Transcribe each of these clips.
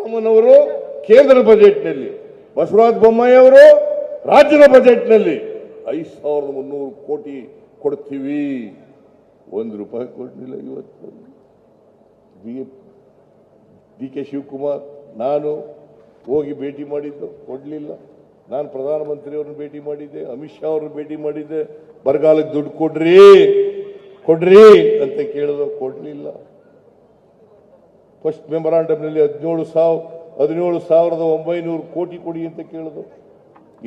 ಸಿದ್ದರಾಮಯ್ಯ ಅವರು ಕೇಂದ್ರ ಬಜೆಟ್ನಲ್ಲಿ, ಬಸವರಾಜ ಬೊಮ್ಮಾಯಿ ಅವರು ರಾಜ್ಯದ ಬಜೆಟ್ನಲ್ಲಿ 5300 ಕೋಟಿ ಕೊಡ್ತೀವಿ. 1 ರೂಪಾಯಿ ಕೊಡಲಿಲ್ಲ. ಇವತ್ತು ಡಿ ಕೆ ಶಿವಕುಮಾರ್ ನಾನು ಹೋಗಿ ಭೇಟಿ ಮಾಡಿದ್ದು ಕೊಡಲಿಲ್ಲ. ನಾನು ಪ್ರಧಾನಮಂತ್ರಿಯವ್ರನ್ನ ಭೇಟಿ ಮಾಡಿದ್ದೆ, ಅಮಿತ್ ಶಾ ಅವ್ರನ್ನ ಭೇಟಿ ಮಾಡಿದ್ದೆ. ಬರಗಾಲಕ್ಕೆ ದುಡ್ಡು ಕೊಡ್ರಿ ಅಂತ ಕೇಳಿದ್ರು, ಕೊಡಲಿಲ್ಲ. ಫಸ್ಟ್ ಮೆಮೊರಾಂಡಮ್ನಲ್ಲಿ 17,900 ಕೋಟಿ ಕೊಡಿ ಅಂತ ಕೇಳಿದ್ರು.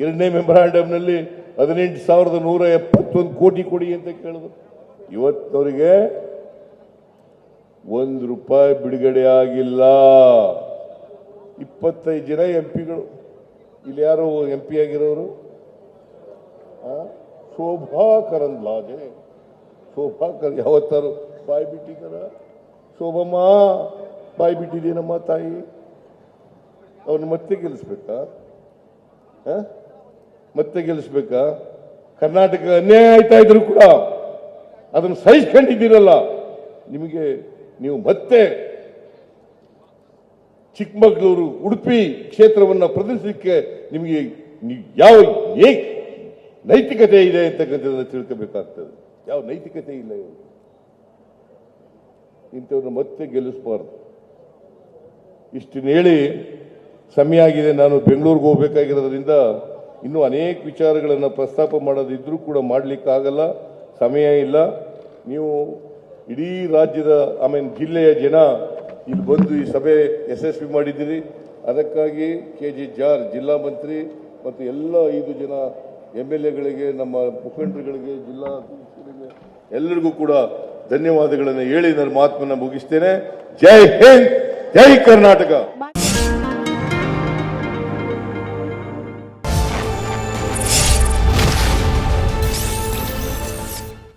ಎರಡನೇ ಮೆಮೊರಾಂಡಮ್ನಲ್ಲಿ 18,171 ಕೋಟಿ ಕೊಡಿ ಅಂತ ಕೇಳಿದ್ರು. ಇವತ್ತವರಿಗೆ 1 ರೂಪಾಯಿ ಬಿಡುಗಡೆ ಆಗಿಲ್ಲ. 25 ಜನ ಎಂಪಿಗಳು. ಇಲ್ಲಿ ಯಾರು ಎಂಪಿ ಆಗಿರೋರು? ಶೋಭಾ ಕರಂದ್ಲಾಜೆ. ಯಾವತ್ತಾರು ಬಾಯಿ ಬಿಟ್ಟಿದ್ದಾರ? ಶೋಭಮ್ಮ ಬಾಯಿ ಬಿಟ್ಟಿದ್ದೀನಮ್ಮ ತಾಯಿ. ಅವ್ರನ್ನ ಮತ್ತೆ ಗೆಲ್ಲಿಸ್ಬೇಕಾ? ಕರ್ನಾಟಕ ಅನ್ಯಾಯ ಆಯ್ತಾ ಇದ್ರು ಕೂಡ ಅದನ್ನು ಸಹಿಸ್ಕೊಂಡಿದ್ದೀರಲ್ಲ. ನಿಮಗೆ ನೀವು ಮತ್ತೆ ಚಿಕ್ಕಮಗಳೂರು, ಉಡುಪಿ ಕ್ಷೇತ್ರವನ್ನು ಪ್ರತಿನಿಧಿಸಲಿಕ್ಕೆ ನಿಮಗೆ ಯಾವ ನೈತಿಕತೆ ಇದೆ ಅಂತಕ್ಕಂಥದ್ದನ್ನು ತಿಳ್ಕೋಬೇಕಾಗ್ತದೆ. ಯಾವ ನೈತಿಕತೆ ಇಲ್ಲ. ಇಂಥವ್ರನ್ನ ಮತ್ತೆ ಗೆಲ್ಲಿಸಬಾರ್ದು. ಇಷ್ಟನ್ನು ಹೇಳಿ ಸಮಯ ಆಗಿದೆ. ನಾನು ಬೆಂಗಳೂರಿಗೆ ಹೋಗಬೇಕಾಗಿರೋದ್ರಿಂದ ಇನ್ನೂ ಅನೇಕ ವಿಚಾರಗಳನ್ನು ಪ್ರಸ್ತಾಪ ಮಾಡೋದಿದ್ರೂ ಕೂಡ ಮಾಡಲಿಕ್ಕಾಗಲ್ಲ, ಸಮಯ ಇಲ್ಲ. ನೀವು ಇಡೀ ರಾಜ್ಯದ ಜಿಲ್ಲೆಯ ಜನ ಇಲ್ಲಿ ಬಂದು ಈ ಸಭೆ ಯಶಸ್ವಿ ಮಾಡಿದ್ದೀರಿ. ಅದಕ್ಕಾಗಿ KG ಜಾರ್ಜ್ ಜಿಲ್ಲಾ ಮಂತ್ರಿ ಮತ್ತು ಎಲ್ಲ 5 ಜನ MLAಗಳಿಗೆ, ನಮ್ಮ ಮುಖಂಡರುಗಳಿಗೆ, ಜಿಲ್ಲಾಧ್ಯಕ್ಷರಿಗೆ ಎಲ್ಲರಿಗೂ ಕೂಡ ಧನ್ಯವಾದಗಳನ್ನು ಹೇಳಿ ನನ್ನ ಮಾತನ್ನು ಮುಗಿಸ್ತೇನೆ. ಜೈ ಹಿಂದ್, ಜೈ ಕರ್ನಾಟಕ.